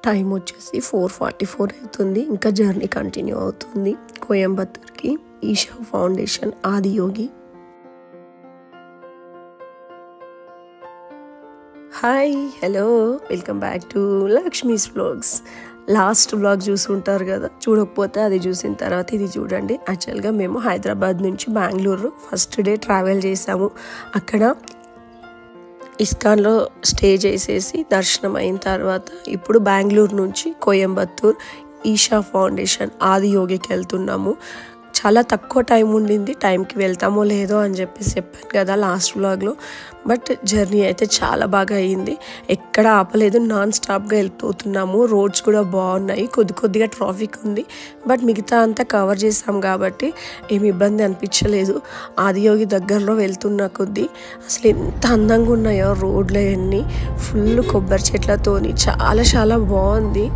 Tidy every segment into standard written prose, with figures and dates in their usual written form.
Time వచ్చేసి 4:44 అవుతుంది. ఇంకా జర్నీ కంటిన్యూ అవుతుంది కోయంబత్తూర్కి. Isha foundation Adiyogi. Hi, hello, welcome back to Lakshmi's vlogs. Last vlog చూసుంటారు కదా, చూడకపోతే అది చూసిన తర్వాత ఇది చూడండి. యాక్చువల్గా మేము హైదరాబాద్ నుంచి బెంగళూరు ఫస్ట్ డే ట్రావెల్ చేసాము. అక్కడ ఇస్కాన్లో స్టే చేసేసి దర్శనం అయిన తర్వాత ఇప్పుడు బెంగళూరు నుంచి కోయంబత్తూర్ ఈషా ఫౌండేషన్ ఆదియోగికి వెళ్తున్నాము. చాలా తక్కువ టైం ఉండింది, టైంకి వెళ్తామో లేదో అని చెప్పాను కదా లాస్ట్ వ్లాగ్లో. బట్ జర్నీ అయితే చాలా బాగా అయ్యింది, ఎక్కడ ఆపలేదు, నాన్ స్టాప్గా వెళ్ళిపోతున్నాము. రోడ్స్ కూడా బాగున్నాయి, కొద్దిగా ట్రాఫిక్ ఉంది, బట్ మిగతా అంతా కవర్ చేసాం కాబట్టి ఏమి ఇబ్బంది అనిపించలేదు. ఆదియోగి దగ్గరలో వెళ్తున్న కొద్దీ అసలు ఎంత అందంగా ఉన్నాయో రోడ్లు అన్నీ, ఫుల్ కొబ్బరి చెట్లతోని చాలా బాగుంది.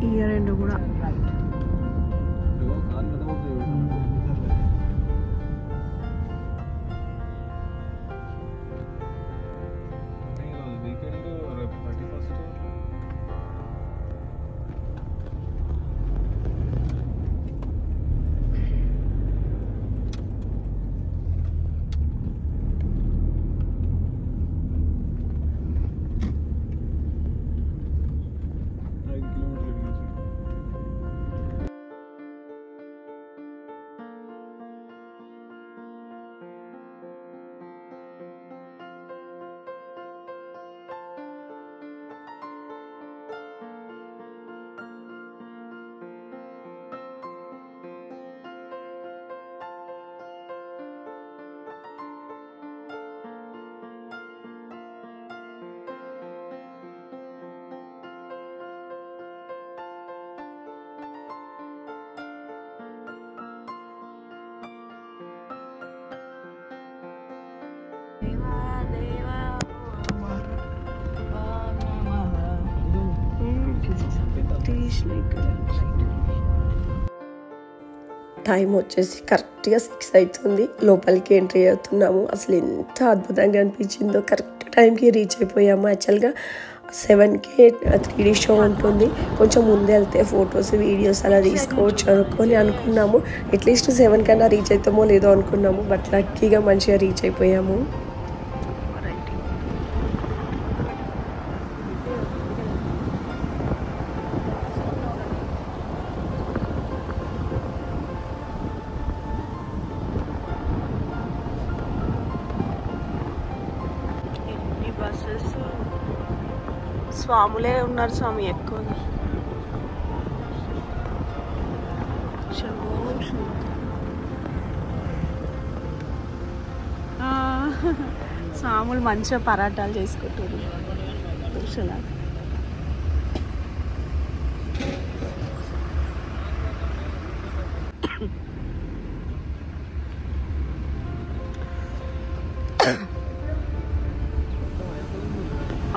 ఇయర్ ఎండ్ కూడా టైం వచ్చేసి కరెక్ట్గా 6 అవుతుంది. లోపలికి ఎంట్రీ అవుతున్నాము. అసలు ఎంత అద్భుతంగా అనిపించిందో, కరెక్ట్ టైంకి రీచ్ అయిపోయాము. యాక్చువల్గా 7కి 3D షో ఉంటుంది, కొంచెం ముందే వెళ్తే ఫొటోస్ వీడియోస్ అలా తీసుకోవచ్చు అనుకున్నాము. అట్లీస్ట్ 7 కన్నా రీచ్ అవుతామో లేదో అనుకున్నాము, బట్ లక్కీగా మంచిగా రీచ్ అయిపోయాము. స్వాములే ఉన్నారు స్వామి ఎక్కువగా. స్వాములు మంచిగా పరాటాలు చేసుకుంటారు.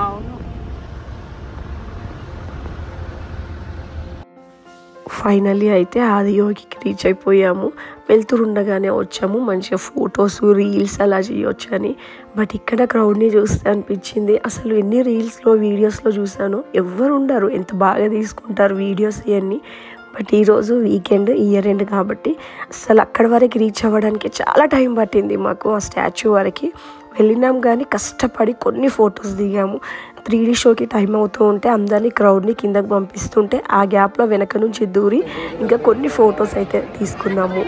అవును, ఫైనల్లీ అయితే ఆదియోగికి రీచ్ అయిపోయాము. వెళ్తుండగానే వచ్చాము, మంచిగా ఫొటోస్ రీల్స్ అలా చేయొచ్చు అని. బట్ ఇక్కడ క్రౌడ్ని చూస్తే అనిపించింది, అసలు ఎన్ని రీల్స్లో వీడియోస్లో చూసాను, ఎవ్వరు ఉండరు, ఎంత బాగా తీసుకుంటారు వీడియోస్ ఇవన్నీ. బట్ ఈరోజు వీకెండ్, ఇయర్ ఎండ్ కాబట్టి అసలు అక్కడి వరకు రీచ్ అవ్వడానికి చాలా టైం పట్టింది మాకు. ఆ స్టాచ్యూ వరకు వెళ్ళినాం కానీ కష్టపడి కొన్ని ఫొటోస్ దిగాము. 3D షోకి టైం అవుతూ ఉంటే అందరినీ క్రౌడ్ని కిందకు పంపిస్తుంటే ఆ గ్యాప్లో వెనక నుంచి దూరి ఇంకా కొన్ని ఫొటోస్ అయితే తీసుకున్నాము.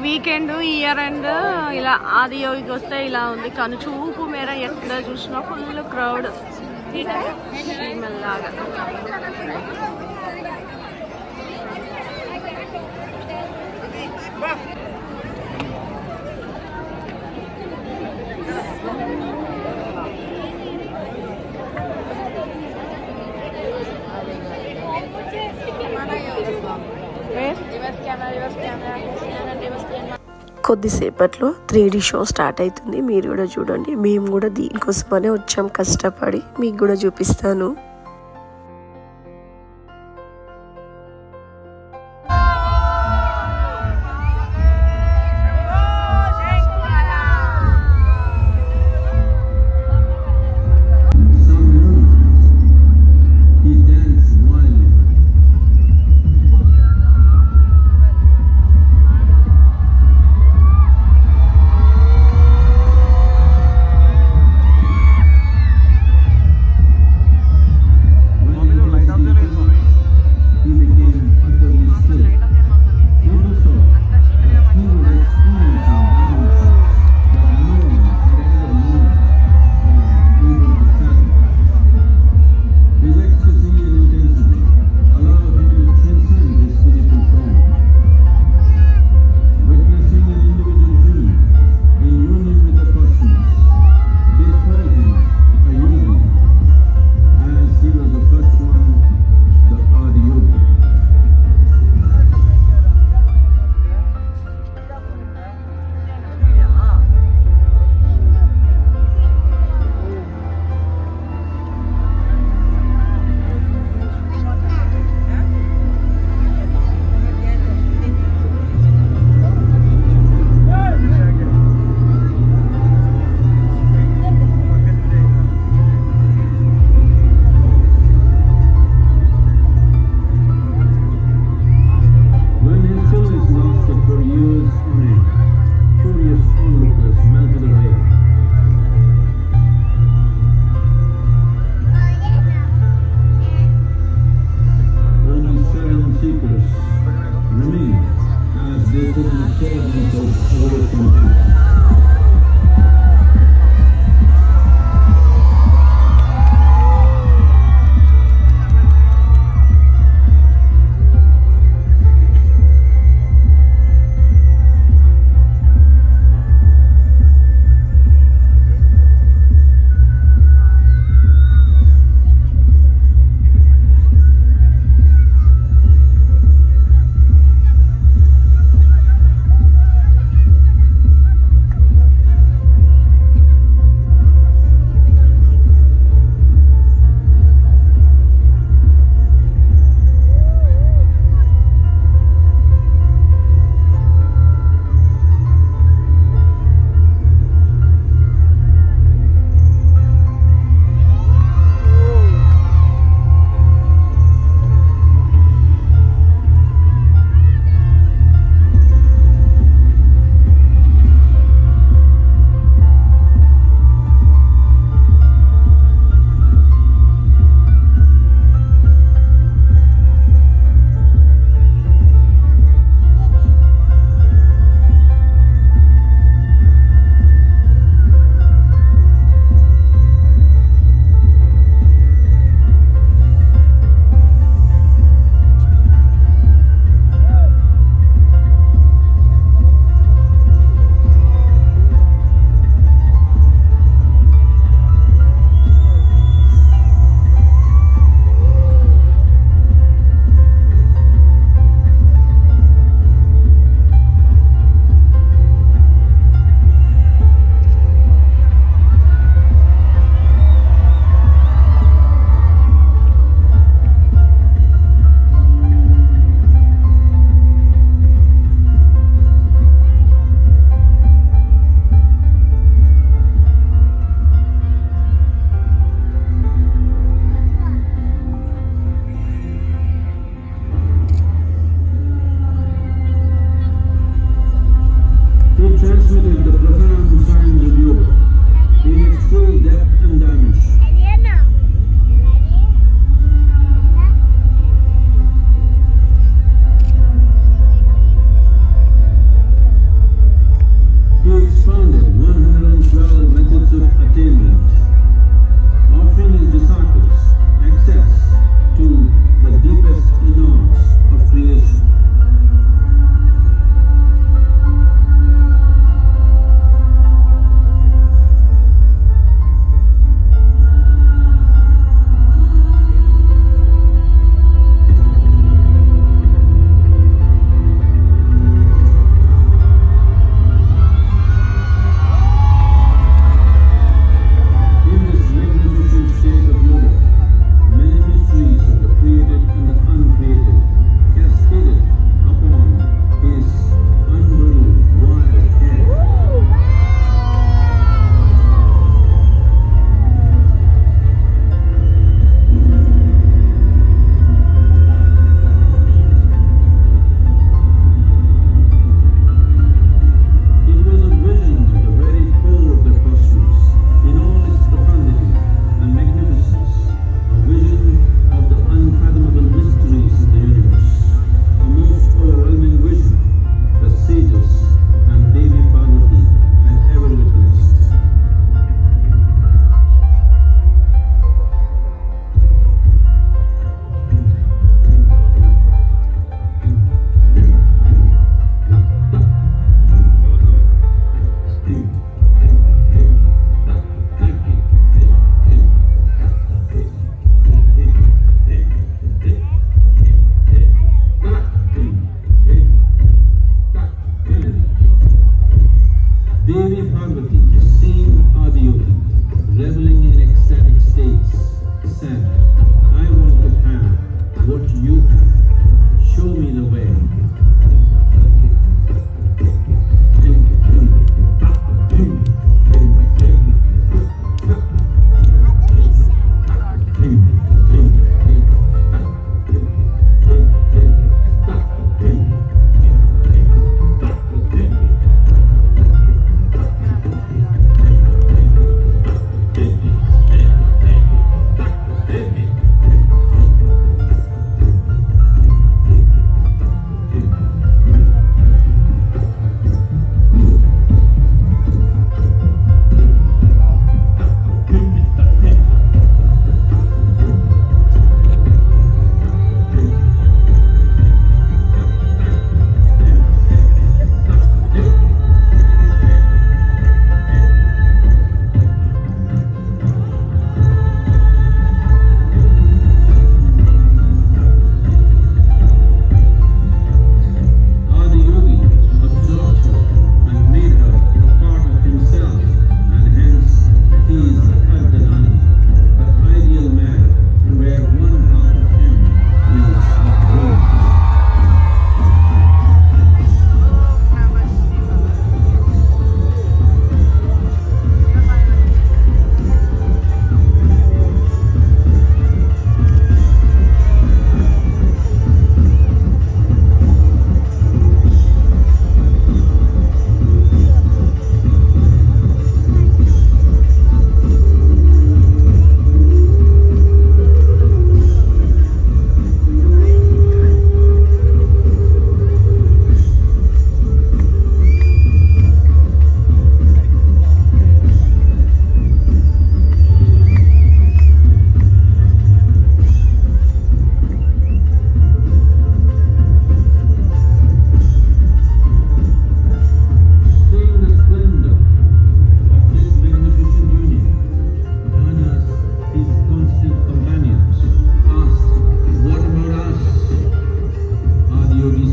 వీకెండ్, ఇయర్ ఎండ్ ఇలా ఆదియోగికి వస్తే ఇలా ఉంది. కానీ చూపు మేర ఎక్కడ చూసినా ఫుల్ క్రౌడ్. మెల్లగా కొద్దిసేపట్లో 3D షో స్టార్ట్ అవుతుంది. మీరు కూడా చూడండి. మేము కూడా దీనికోసమనే వచ్చాం కష్టపడి. మీకు కూడా చూపిస్తాను.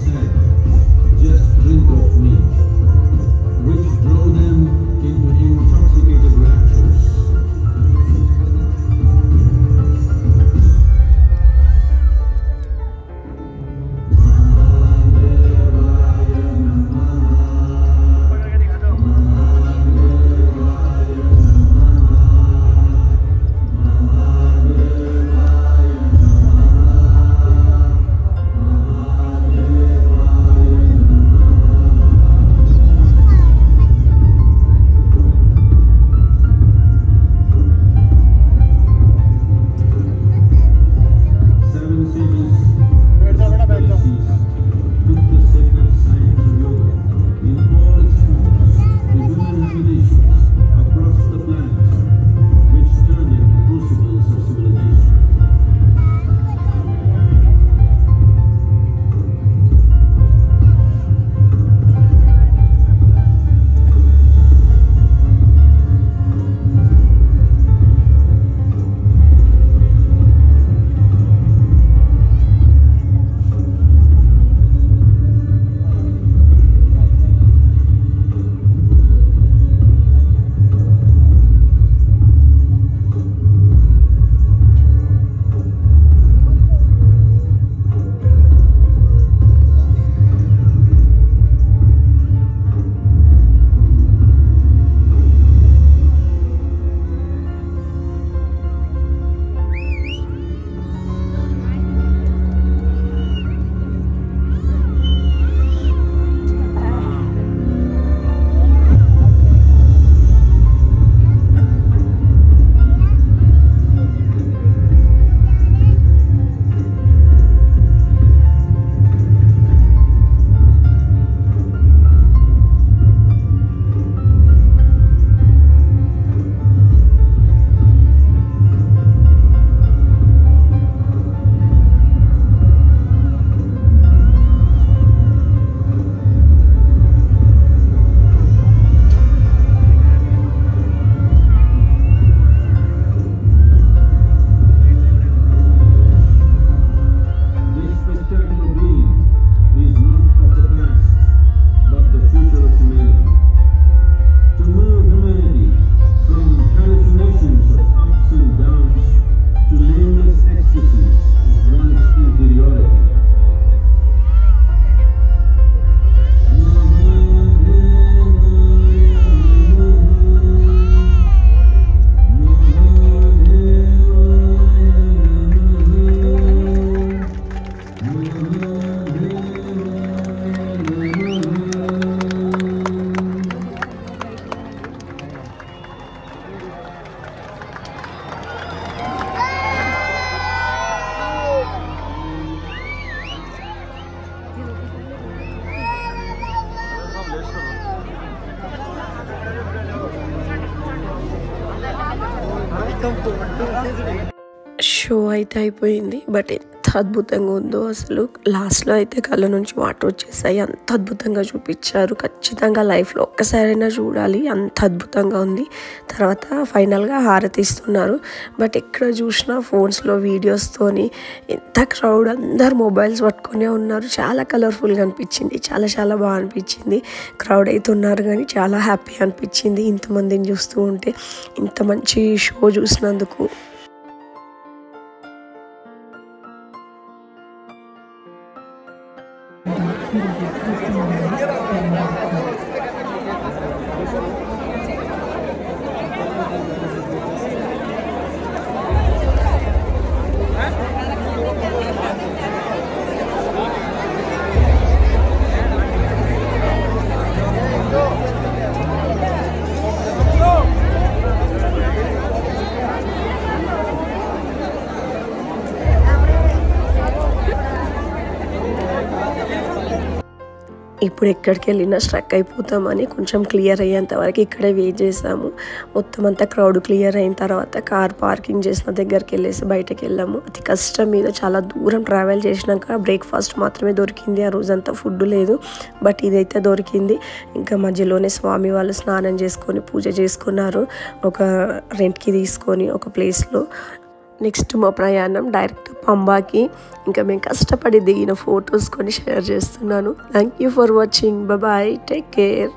said, "Just drink of me," which drove them into intoxicated raptures. Show అయితే అయిపోయింది. బట్ ఎంత అద్భుతంగా ఉందో అసలు. లాస్ట్లో అయితే కళ్ళ నుంచి వాటర్ వచ్చేసాయి. అంత అద్భుతంగా చూపించారు. ఖచ్చితంగా లైఫ్లో ఒక్కసారైనా చూడాలి, అంత అద్భుతంగా ఉంది. తర్వాత ఫైనల్గా హారతి ఇస్తున్నారు. బట్ ఎక్కడ చూసినా ఫోన్స్లో వీడియోస్తోని ఎంత క్రౌడ్, అందరు మొబైల్స్ పట్టుకునే ఉన్నారు. చాలా కలర్ఫుల్గా అనిపించింది. చాలా చాలా బాగా అనిపించింది. క్రౌడ్ అయితే ఉన్నారు కానీ చాలా హ్యాపీ అనిపించింది ఇంతమందిని చూస్తూ ఉంటే. ఇంత మంచి షో చూసినందుకు. ఇప్పుడు ఎక్కడికి వెళ్ళినా స్ట్రక్ అయిపోతామని కొంచెం క్లియర్ అయ్యేంత వరకు ఇక్కడే వెయిట్ చేసాము. మొత్తం అంతా క్రౌడ్ క్లియర్ అయిన తర్వాత కార్ పార్కింగ్ చేసిన దగ్గరికి వెళ్ళేసి బయటకు వెళ్ళాము. అతి కష్టం మీద చాలా దూరం ట్రావెల్ చేసినాక బ్రేక్ఫాస్ట్ మాత్రమే దొరికింది. ఆ రోజంతా ఫుడ్ లేదు, బట్ ఇదైతే దొరికింది. ఇంకా మధ్యలోనే స్వామి వాళ్ళు స్నానం చేసుకొని పూజ చేసుకున్నారు. ఒక రెంట్కి తీసుకొని ఒక ప్లేస్లో నెక్స్ట్ మా ప్రయాణం డైరెక్ట్ పంబాకి. ఇంకా మేము కష్టపడి దిగిన ఫొటోస్ కొన్ని షేర్ చేస్తున్నాను. Thank you for watching. Bye, take care.